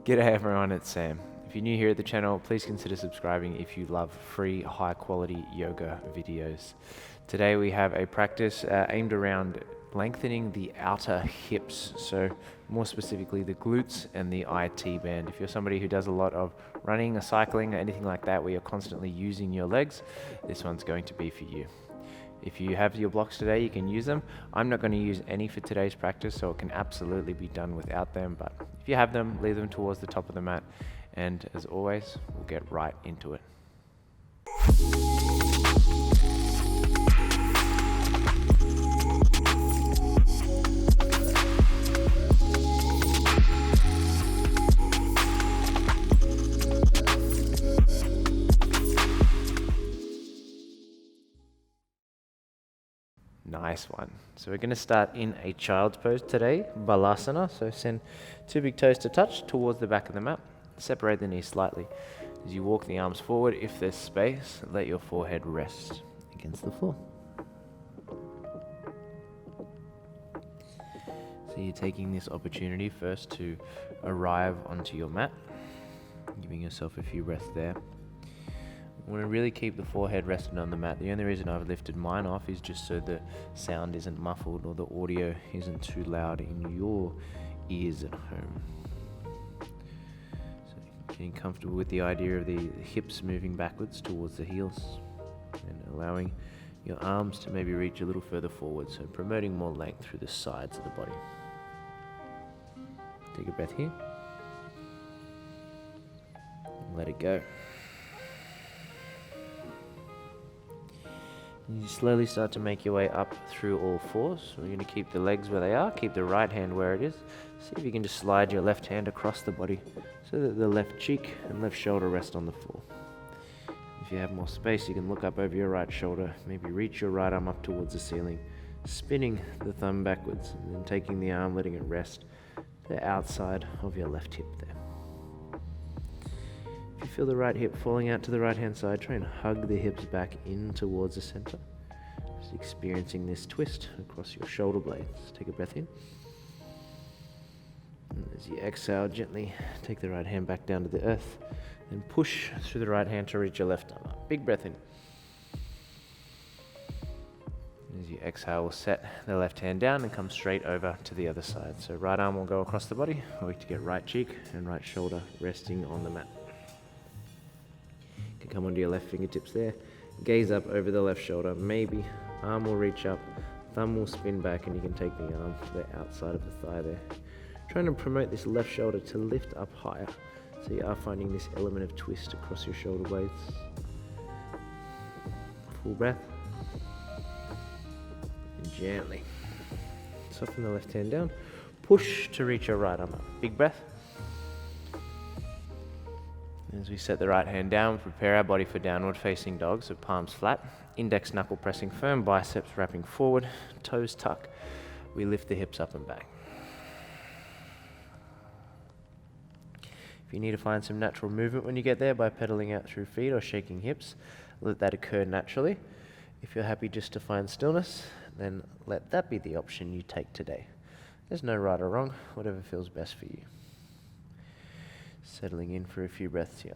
G'day everyone, it's Sam. If you're new here at the channel, please consider subscribing if you love free, high-quality yoga videos. Today we have a practice aimed around lengthening the outer hips, so more specifically the glutes and the IT band. If you're somebody who does a lot of running or cycling or anything like that where you're constantly using your legs, this one's going to be for you. If you have your blocks today, you can use them. I'm not going to use any for today's practice, so it can absolutely be done without them. But if you have them, leave them towards the top of the mat. And as always, we'll get right into it. Nice one. So we're going to start in a child's pose today, balasana. So send two big toes to touch towards the back of the mat. Separate the knees slightly. As you walk the arms forward, if there's space, let your forehead rest against the floor. So you're taking this opportunity first to arrive onto your mat, giving yourself a few breaths there. I want to really keep the forehead rested on the mat. The only reason I've lifted mine off is just so the sound isn't muffled or the audio isn't too loud in your ears at home. So getting comfortable with the idea of the hips moving backwards towards the heels and allowing your arms to maybe reach a little further forward, so promoting more length through the sides of the body. Take a breath here. And let it go. You slowly start to make your way up through all fours. We're going to keep the legs where they are, keep the right hand where it is. See if you can just slide your left hand across the body so that the left cheek and left shoulder rest on the floor. If you have more space, you can look up over your right shoulder, maybe reach your right arm up towards the ceiling, spinning the thumb backwards, and then taking the arm, letting it rest the outside of your left hip there. If you feel the right hip falling out to the right hand side, try and hug the hips back in towards the center. Just experiencing this twist across your shoulder blades. Take a breath in. And as you exhale, gently take the right hand back down to the earth. Then push through the right hand to reach your left arm up. Big breath in. As you exhale, we'll set the left hand down and come straight over to the other side. So right arm will go across the body. Work to get right cheek and right shoulder resting on the mat. You can come onto your left fingertips there. Gaze up over the left shoulder. Maybe arm will reach up, thumb will spin back, and you can take the arm to the outside of the thigh there. Trying to promote this left shoulder to lift up higher. So you are finding this element of twist across your shoulder blades. Full breath. And gently soften the left hand down. Push to reach your right arm up. Big breath. As we set the right hand down, prepare our body for downward facing dog, so palms flat, index knuckle pressing firm, biceps wrapping forward, toes tuck. We lift the hips up and back. If you need to find some natural movement when you get there by pedaling out through feet or shaking hips, let that occur naturally. If you're happy just to find stillness, then let that be the option you take today. There's no right or wrong, whatever feels best for you. Settling in for a few breaths here.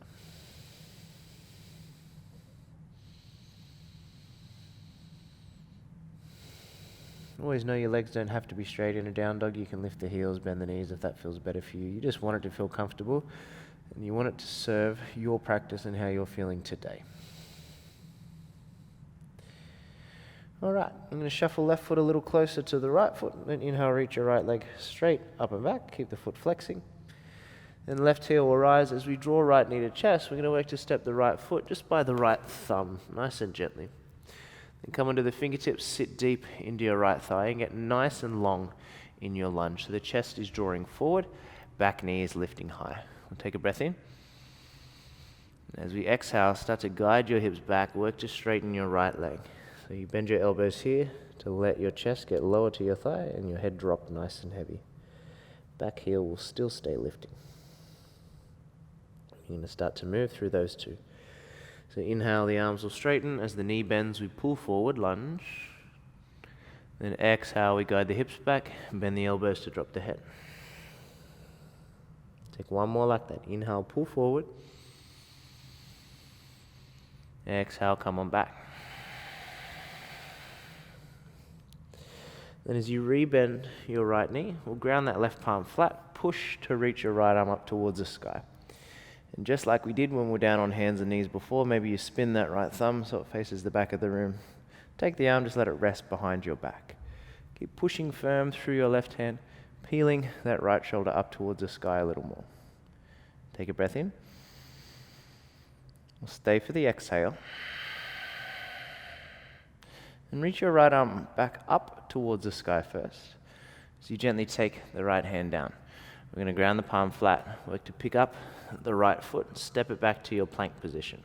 Always know your legs don't have to be straight in a down dog. You can lift the heels, bend the knees if that feels better for you. You just want it to feel comfortable, and you want it to serve your practice and how you're feeling today. All right, I'm going to shuffle left foot a little closer to the right foot. Then inhale, reach your right leg straight up and back. Keep the foot flexing. Then left heel will rise. As we draw right knee to chest, we're going to work to step the right foot just by the right thumb, nice and gently. Then come onto the fingertips, sit deep into your right thigh and get nice and long in your lunge. So the chest is drawing forward, back knee is lifting high. We'll take a breath in. And as we exhale, start to guide your hips back, work to straighten your right leg. So you bend your elbows here to let your chest get lower to your thigh and your head drop nice and heavy. Back heel will still stay lifting. You're going to start to move through those two. So inhale, the arms will straighten. As the knee bends, we pull forward, lunge. Then exhale, we guide the hips back, bend the elbows to drop the head. Take one more like that. Inhale, pull forward. Exhale, come on back. Then as you rebend your right knee, we'll ground that left palm flat, push to reach your right arm up towards the sky. And just like we did when we were down on hands and knees before, maybe you spin that right thumb so it faces the back of the room. Take the arm, just let it rest behind your back. Keep pushing firm through your left hand, peeling that right shoulder up towards the sky a little more. Take a breath in. We'll stay for the exhale. And reach your right arm back up towards the sky first. So you gently take the right hand down. We're going to ground the palm flat, work to pick up the right foot, step it back to your plank position.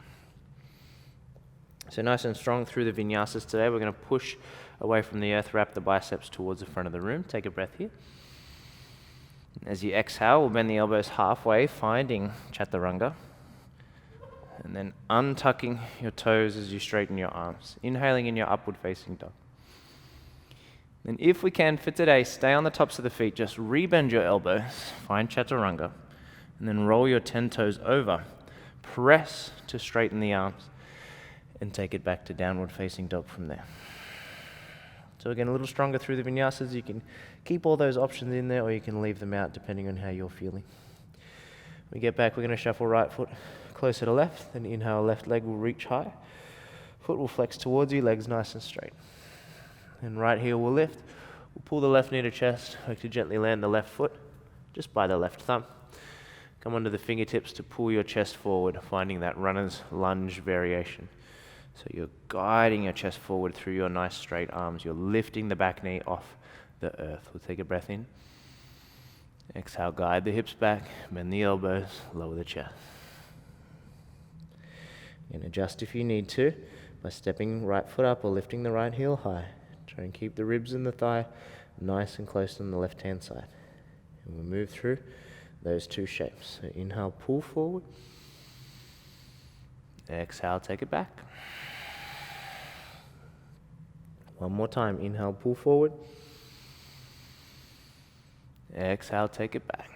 So nice and strong through the vinyasas today. We're going to push away from the earth, wrap the biceps towards the front of the room. Take a breath here. As you exhale, we'll bend the elbows halfway, finding chaturanga. And then untucking your toes as you straighten your arms. Inhaling in your upward facing dog. And if we can, for today, stay on the tops of the feet. Just rebend your elbows, find chaturanga, and then roll your 10 toes over. Press to straighten the arms, and take it back to downward facing dog from there. So again, a little stronger through the vinyasas. You can keep all those options in there, or you can leave them out depending on how you're feeling. When we get back, we're going to shuffle right foot closer to left, then inhale, left leg will reach high. Foot will flex towards you, legs nice and straight. And right heel will lift. We'll pull the left knee to chest, work to gently land the left foot just by the left thumb. Come onto the fingertips to pull your chest forward, finding that runner's lunge variation. So you're guiding your chest forward through your nice straight arms. You're lifting the back knee off the earth. We'll take a breath in. Exhale, guide the hips back, bend the elbows, lower the chest. And adjust if you need to by stepping right foot up or lifting the right heel high. Try and keep the ribs and the thigh nice and close on the left-hand side. And we'll move through those two shapes. So inhale, pull forward. Exhale, take it back. One more time. Inhale, pull forward. Exhale, take it back.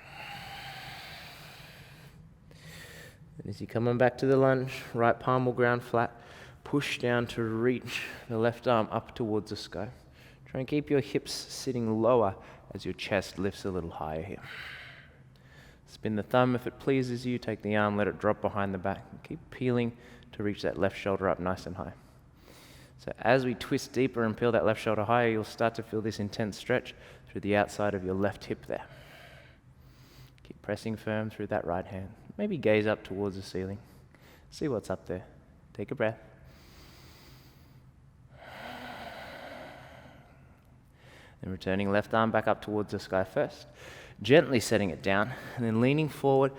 And as you come on back to the lunge, right palm will ground flat. Push down to reach the left arm up towards the sky. Try and keep your hips sitting lower as your chest lifts a little higher here. Spin the thumb if it pleases you. Take the arm, let it drop behind the back. Keep peeling to reach that left shoulder up nice and high. So as we twist deeper and peel that left shoulder higher, you'll start to feel this intense stretch through the outside of your left hip there. Keep pressing firm through that right hand. Maybe gaze up towards the ceiling. See what's up there. Take a breath. Then returning left arm back up towards the sky first. Gently setting it down, and then leaning forward,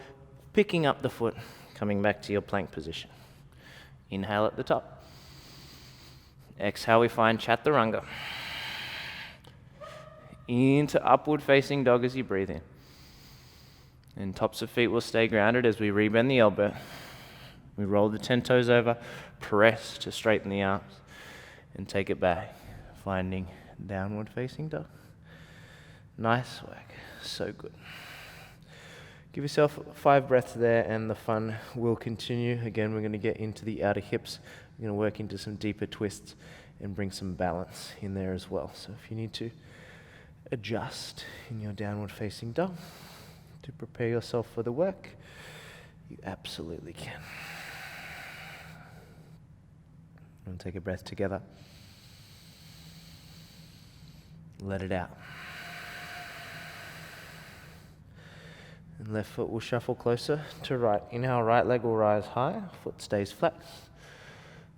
picking up the foot, coming back to your plank position. Inhale at the top. Exhale, we find chaturanga. Into upward facing dog as you breathe in. And tops of feet will stay grounded as we rebend the elbow. We roll the 10 toes over, press to straighten the arms, and take it back, finding downward facing dog. Nice work. So good. Give yourself 5 breaths there and the fun will continue. Again, we're going to get into the outer hips. We're going to work into some deeper twists and bring some balance in there as well. So if you need to adjust in your downward facing dog to prepare yourself for the work, you absolutely can. And take a breath together. Let it out. And left foot will shuffle closer to right. Inhale, right leg will rise high, foot stays flat.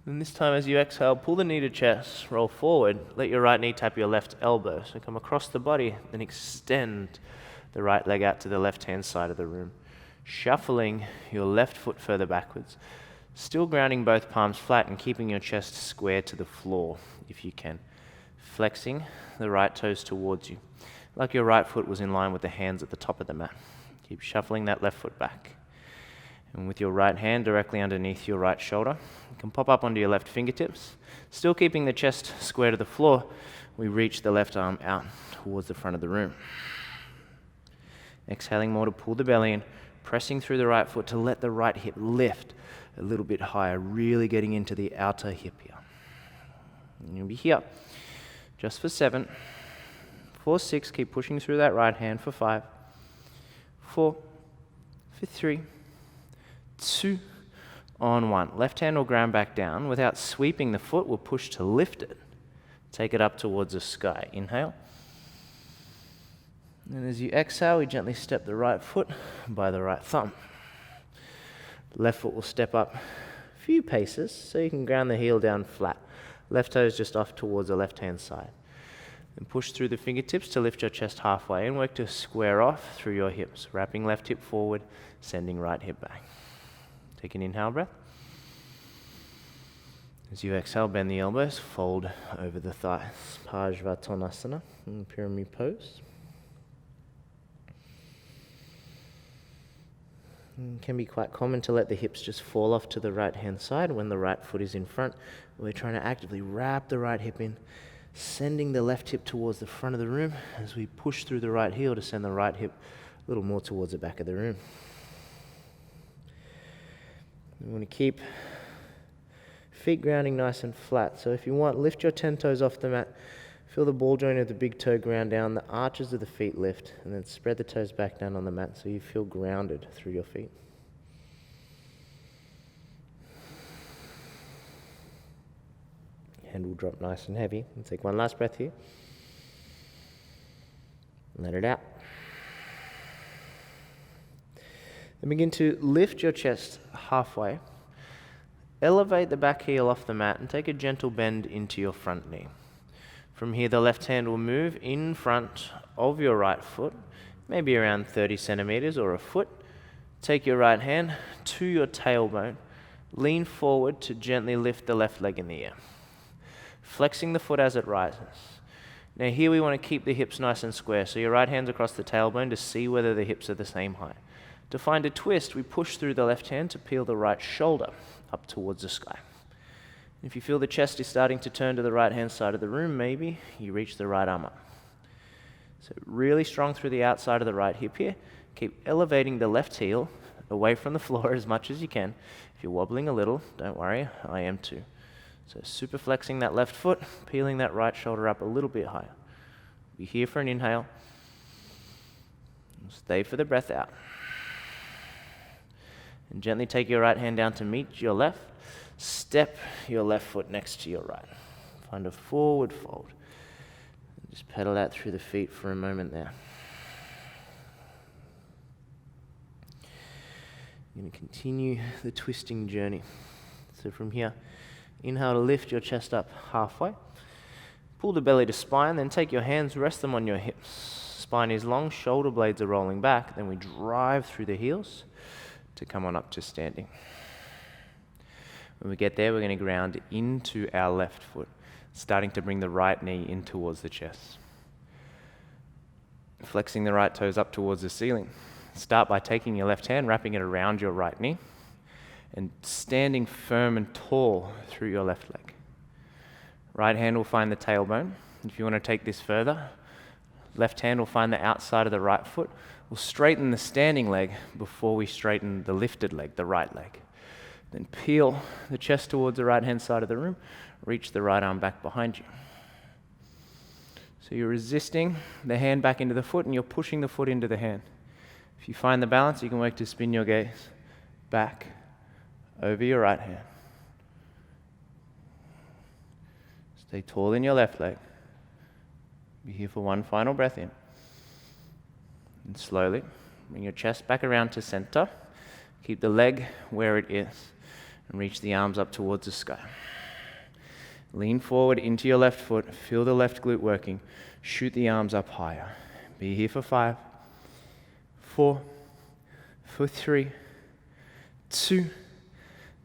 And this time as you exhale, pull the knee to chest, roll forward, let your right knee tap your left elbow. So come across the body, then extend the right leg out to the left-hand side of the room. Shuffling your left foot further backwards. Still grounding both palms flat and keeping your chest square to the floor if you can. Flexing the right toes towards you, like your right foot was in line with the hands at the top of the mat. Keep shuffling that left foot back. And with your right hand directly underneath your right shoulder, you can pop up onto your left fingertips. Still keeping the chest square to the floor, we reach the left arm out towards the front of the room. Exhaling more to pull the belly in, pressing through the right foot to let the right hip lift a little bit higher, really getting into the outer hip here. And you'll be here just for 7, for 6, keep pushing through that right hand for 5, 4, for 3, 2, on 1. Left hand will ground back down. Without sweeping the foot, we'll push to lift it. Take it up towards the sky. Inhale. And as you exhale, we gently step the right foot by the right thumb. Left foot will step up a few paces so you can ground the heel down flat. Left toe is just off towards the left-hand side. And push through the fingertips to lift your chest halfway and work to square off through your hips, wrapping left hip forward, sending right hip back. Take an inhale breath. As you exhale, bend the elbows, fold over the thighs. Pajvatonasana, in pyramid pose. It can be quite common to let the hips just fall off to the right-hand side when the right foot is in front. We're trying to actively wrap the right hip in, sending the left hip towards the front of the room as we push through the right heel to send the right hip a little more towards the back of the room. We want to keep feet grounding nice and flat. So if you want, lift your 10 toes off the mat. Feel the ball joint of the big toe ground down, the arches of the feet lift, and then spread the toes back down on the mat so you feel grounded through your feet. Hand will drop nice and heavy. And take one last breath here. Let it out. Then begin to lift your chest halfway. Elevate the back heel off the mat and take a gentle bend into your front knee. From here, the left hand will move in front of your right foot, maybe around 30 centimeters or a foot. Take your right hand to your tailbone. Lean forward to gently lift the left leg in the air, flexing the foot as it rises. Now here we want to keep the hips nice and square, so your right hand's across the tailbone to see whether the hips are the same height. To find a twist, we push through the left hand to peel the right shoulder up towards the sky. If you feel the chest is starting to turn to the right-hand side of the room, maybe you reach the right arm up. So really strong through the outside of the right hip here. Keep elevating the left heel away from the floor as much as you can. If you're wobbling a little, don't worry, I am too. So super flexing that left foot, peeling that right shoulder up a little bit higher. Be here for an inhale. Stay for the breath out. And gently take your right hand down to meet your left. Step your left foot next to your right. Find a forward fold. Just pedal that through the feet for a moment there. You're going to continue the twisting journey. So from here, inhale to lift your chest up halfway. Pull the belly to spine, then take your hands, rest them on your hips. Spine is long, shoulder blades are rolling back. Then we drive through the heels to come on up to standing. When we get there, we're going to ground into our left foot, starting to bring the right knee in towards the chest. Flexing the right toes up towards the ceiling. Start by taking your left hand, wrapping it around your right knee, and standing firm and tall through your left leg. Right hand will find the tailbone. If you want to take this further, left hand will find the outside of the right foot. We'll straighten the standing leg before we straighten the lifted leg, the right leg. Then peel the chest towards the right-hand side of the room. Reach the right arm back behind you. So you're resisting the hand back into the foot and you're pushing the foot into the hand. If you find the balance, you can work to spin your gaze back over your right hand. Stay tall in your left leg. Be here for one final breath in. And slowly bring your chest back around to center. Keep the leg where it is and reach the arms up towards the sky. Lean forward into your left foot. Feel the left glute working. Shoot the arms up higher. Be here for 5, 4, for 3, 2,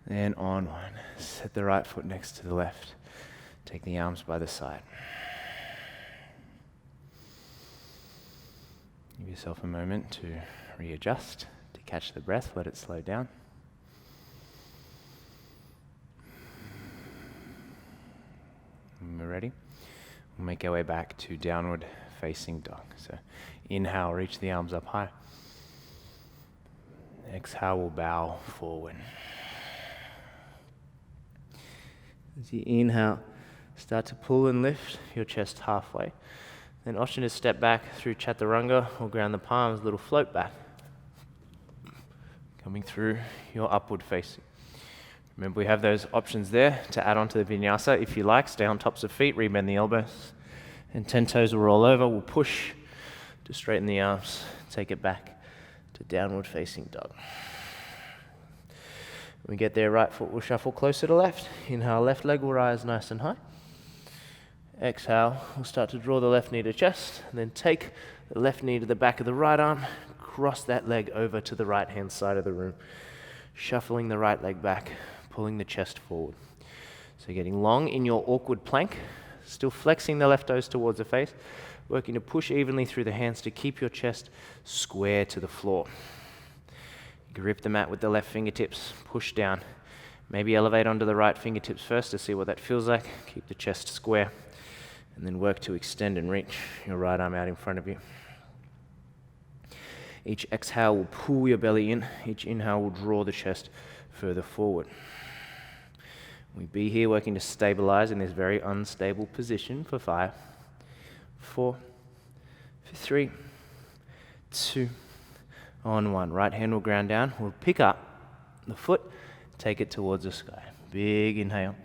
and on 1. Set the right foot next to the left. Take the arms by the side. Give yourself a moment to readjust, to catch the breath, let it slow down. When we're ready, we'll make our way back to downward facing dog. So inhale, reach the arms up high. Exhale, we'll bow forward. As you inhale, start to pull and lift your chest halfway. Then option is step back through chaturanga or ground the palms, little float back. Coming through your upward facing. Remember, we have those options there to add on to the vinyasa. If you like, stay on tops of feet, rebend the elbows. And 10 toes will roll over. We'll push to straighten the arms. Take it back to downward facing dog. When we get there, right foot will shuffle closer to left. Inhale, left leg will rise nice and high. Exhale, we'll start to draw the left knee to chest. And then take the left knee to the back of the right arm. Cross that leg over to the right hand side of the room. Shuffling the right leg back, pulling the chest forward. So getting long in your awkward plank, still flexing the left toes towards the face, working to push evenly through the hands to keep your chest square to the floor. Grip the mat with the left fingertips, push down. Maybe elevate onto the right fingertips first to see what that feels like. Keep the chest square, and then work to extend and reach your right arm out in front of you. Each exhale will pull your belly in. Each inhale will draw the chest further forward. We be here working to stabilize in this very unstable position for 5, 4, 3, 2, on 1. Right hand will ground down. We'll pick up the foot, take it towards the sky. Big inhale.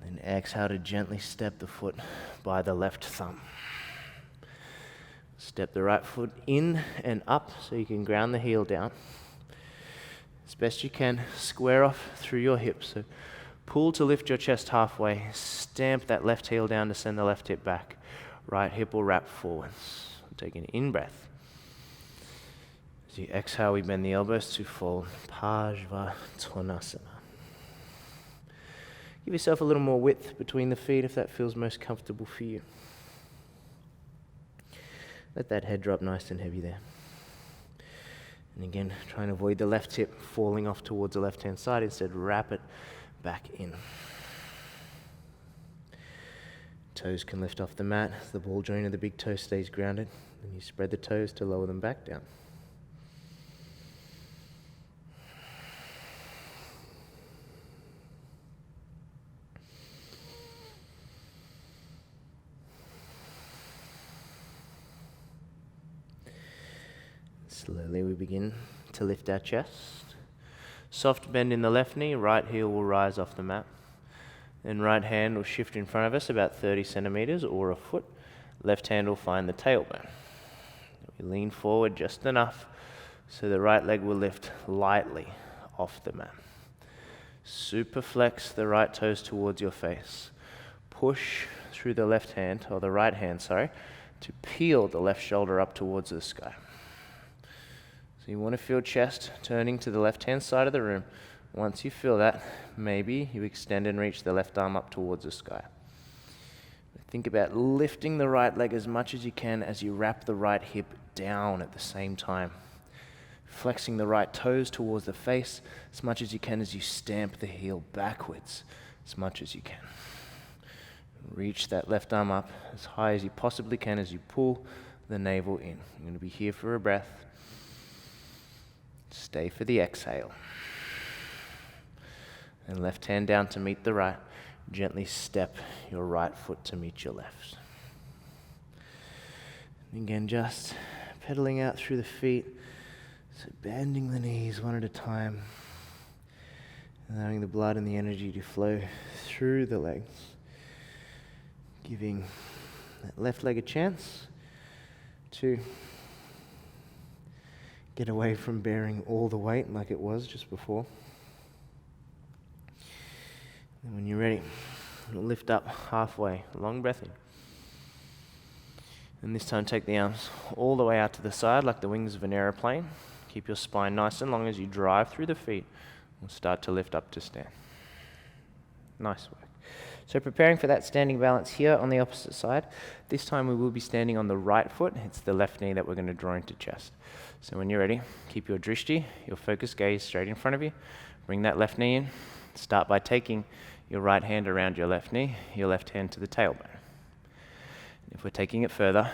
Then exhale to gently step the foot by the left thumb. Step the right foot in and up so you can ground the heel down. As best you can, square off through your hips. So pull to lift your chest halfway. Stamp that left heel down to send the left hip back. Right hip will wrap forwards. Take an in-breath. As you exhale, we bend the elbows to fold. Pajvatonasana. Give yourself a little more width between the feet if that feels most comfortable for you. Let that head drop nice and heavy there. And again, try and avoid the left hip falling off towards the left-hand side. Instead, wrap it back in. Toes can lift off the mat. The ball joint of the big toe stays grounded. Then you spread the toes to lower them back down. Slowly we begin to lift our chest. Soft bend in the left knee, right heel will rise off the mat. Then right hand will shift in front of us about 30 centimeters or a foot. Left hand will find the tailbone. We lean forward just enough so the right leg will lift lightly off the mat. Super flex the right toes towards your face. Push through the left hand, or the right hand, sorry, to peel the left shoulder up towards the sky. So you want to feel chest turning to the left-hand side of the room. Once you feel that, maybe you extend and reach the left arm up towards the sky. Think about lifting the right leg as much as you can as you wrap the right hip down at the same time. Flexing the right toes towards the face as much as you can as you stamp the heel backwards as much as you can. Reach that left arm up as high as you possibly can as you pull the navel in. You're going to be here for a breath. Stay for the exhale. And left hand down to meet the right. Gently step your right foot to meet your left. And again, just pedaling out through the feet. So bending the knees one at a time. Allowing the blood and the energy to flow through the legs. Giving that left leg a chance to get away from bearing all the weight like it was just before. And when you're ready, lift up halfway, long breath in. And this time take the arms all the way out to the side like the wings of an aeroplane. Keep your spine nice and long as you drive through the feet. We'll start to lift up to stand. Nice work. So preparing for that standing balance here on the opposite side. This time we will be standing on the right foot. It's the left knee that we're going to draw into chest. So when you're ready, keep your drishti, your focus gaze straight in front of you. Bring that left knee in. Start by taking your right hand around your left knee, your left hand to the tailbone. If we're taking it further,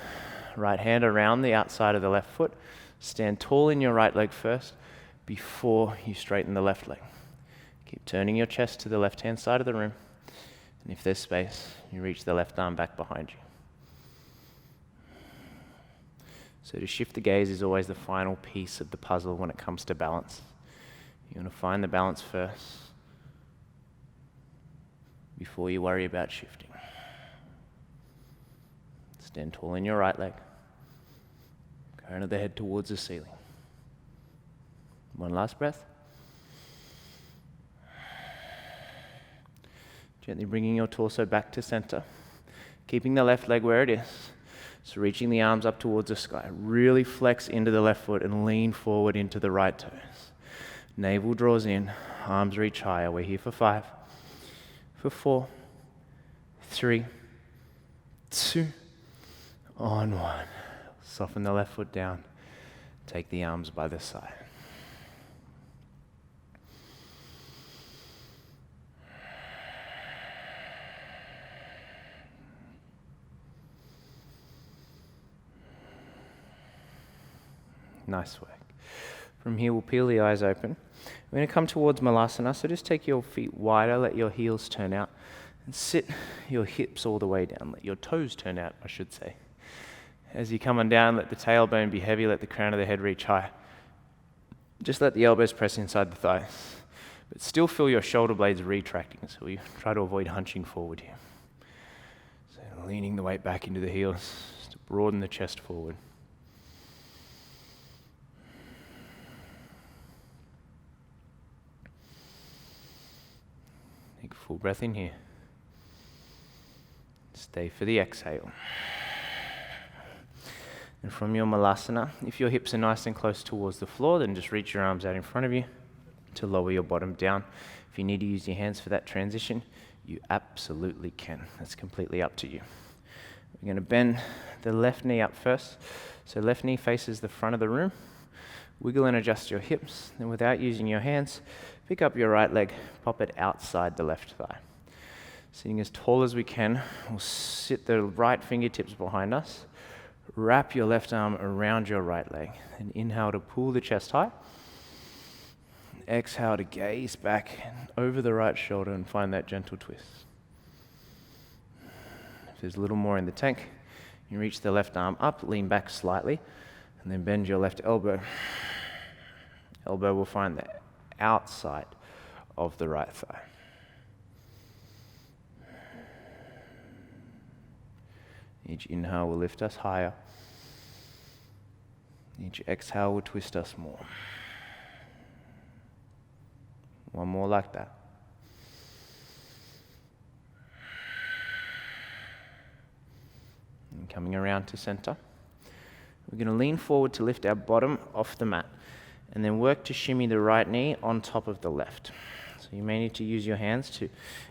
right hand around the outside of the left foot, Stand tall in your right leg first before you straighten the left leg. Keep turning your chest to the left-hand side of the room. And if there's space, you reach the left arm back behind you. So to shift the gaze is always the final piece of the puzzle when it comes to balance. You want to find the balance first before you worry about shifting. Stand tall in your right leg. Crown of the head towards the ceiling. One last breath. Gently bringing your torso back to center. Keeping the left leg where it is. So reaching the arms up towards the sky. Really flex into the left foot and lean forward into the right toes. Navel draws in. Arms reach higher. We're here for 5, for 4, 3, 2, on 1. Soften the left foot down. Take the arms by the side. Nice work. From here, we'll peel the eyes open. We're going to come towards Malasana, so just take your feet wider, let your heels turn out, and sit your hips all the way down. Let your toes turn out, I should say. As you come on down, let the tailbone be heavy, let the crown of the head reach high. Just let the elbows press inside the thighs, but still feel your shoulder blades retracting, so we try to avoid hunching forward here. So leaning the weight back into the heels to broaden the chest forward. Take a full breath in here. Stay for the exhale. And from your Malasana, if your hips are nice and close towards the floor, then just reach your arms out in front of you to lower your bottom down. If you need to use your hands for that transition, you absolutely can. That's completely up to you. We're going to bend the left knee up first. So left knee faces the front of the room. Wiggle and adjust your hips. Then without using your hands, pick up your right leg, pop it outside the left thigh. Sitting as tall as we can, we'll sit the right fingertips behind us. Wrap your left arm around your right leg. And inhale to pull the chest high. Exhale to gaze back over the right shoulder and find that gentle twist. If there's a little more in the tank, you reach the left arm up, lean back slightly, and then bend your left elbow. Elbow will find the outside of the right thigh. Each inhale will lift us higher. Each exhale will twist us more. One more like that. And coming around to center. We're going to lean forward to lift our bottom off the mat and then work to shimmy the right knee on top of the left. So you may need to use your hands to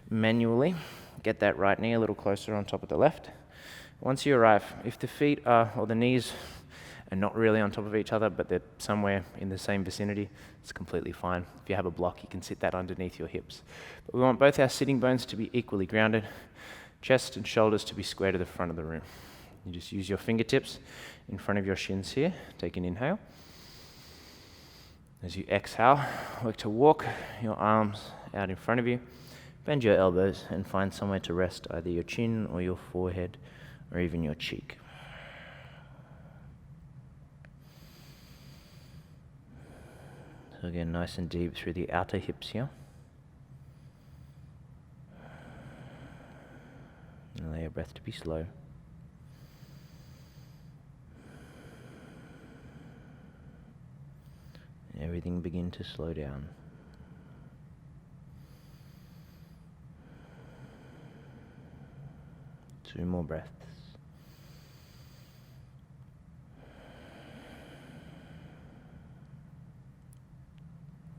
manually get that right knee a little closer on top of the left. Once you arrive, if the feet or the knees are not really on top of each other, but they're somewhere in the same vicinity, it's completely fine. If you have a block, you can sit that underneath your hips. But we want both our sitting bones to be equally grounded, chest and shoulders to be square to the front of the room. You just use your fingertips in front of your shins here. Take an inhale. As you exhale, work to walk your arms out in front of you. Bend your elbows and find somewhere to rest, either your chin or your forehead or even your cheek. So again, nice and deep through the outer hips here. And allow your breath to be slow. And everything begin to slow down. Two more breaths.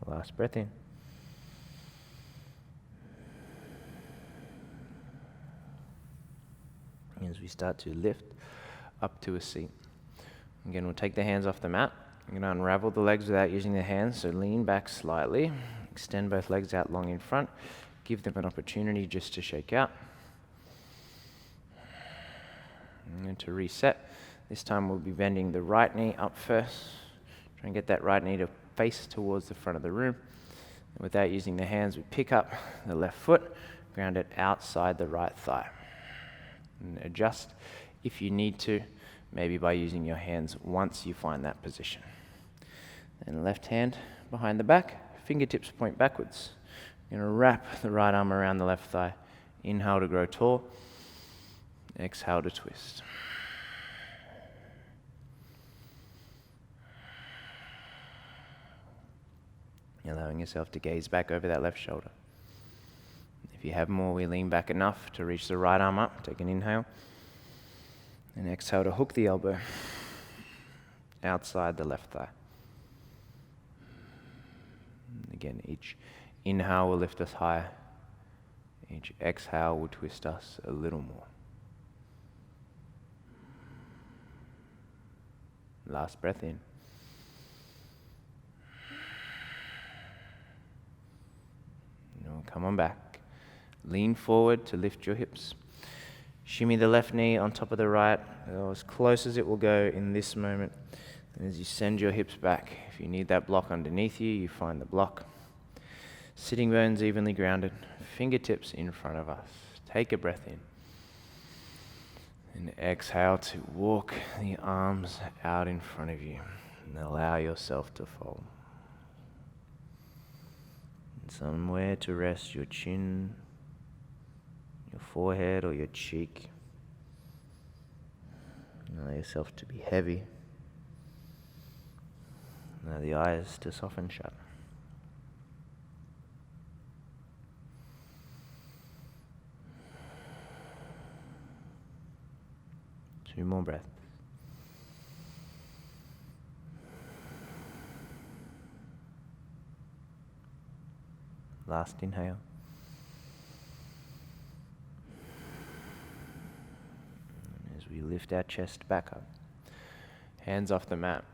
Last breath in. As we start to lift up to a seat. Again, we'll take the hands off the mat. I'm going to unravel the legs without using the hands, so lean back slightly. Extend both legs out long in front. Give them an opportunity just to shake out. And then to reset, this time we'll be bending the right knee up first. Try and get that right knee to face towards the front of the room. And without using the hands, we pick up the left foot, ground it outside the right thigh. And adjust if you need to, maybe by using your hands once you find that position. And left hand behind the back, fingertips point backwards. You're going to wrap the right arm around the left thigh. Inhale to grow tall. Exhale to twist. Allowing yourself to gaze back over that left shoulder. If you have more, we lean back enough to reach the right arm up. Take an inhale. And exhale to hook the elbow outside the left thigh. Again, each inhale will lift us higher. Each exhale will twist us a little more. Last breath in. Now come on back. Lean forward to lift your hips. Shimmy the left knee on top of the right, as close as it will go in this moment. And as you send your hips back, if you need that block underneath you, you find the block. Sitting bones evenly grounded, fingertips in front of us. Take a breath in. And exhale to walk the arms out in front of you. And allow yourself to fold. And somewhere to rest your chin, your forehead or your cheek. Allow yourself to be heavy. Allow the eyes to soften shut. Two more breaths. Last inhale. And as we lift our chest back up, hands off the mat,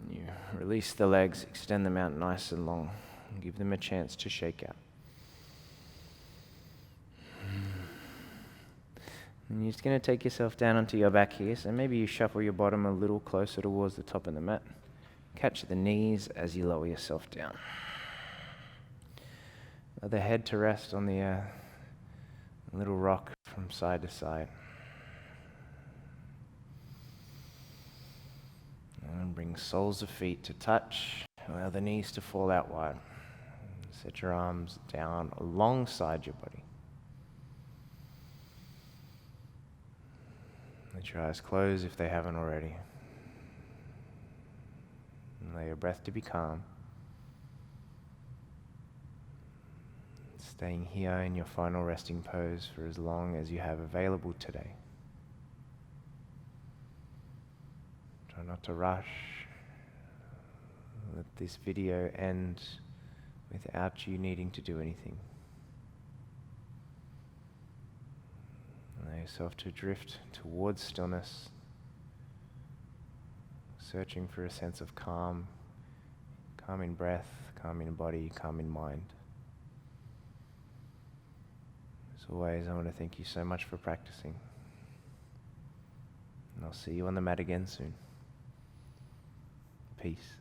you release the legs, extend them out nice and long, and give them a chance to shake out. And you're just going to take yourself down onto your back here, so maybe you shuffle your bottom a little closer towards the top of the mat. Catch the knees as you lower yourself down. Allow the head to rest on the little rock from side to side. And bring soles of feet to touch. Allow the knees to fall out wide. Set your arms down alongside your body. Let your eyes close if they haven't already. And allow your breath to be calm. Staying here in your final resting pose for as long as you have available today. Try not to rush. Let this video end without you needing to do anything. Allow yourself to drift towards stillness, searching for a sense of calm, calm in breath, calm in body, calm in mind. As always, I want to thank you so much for practicing. And I'll see you on the mat again soon. Peace.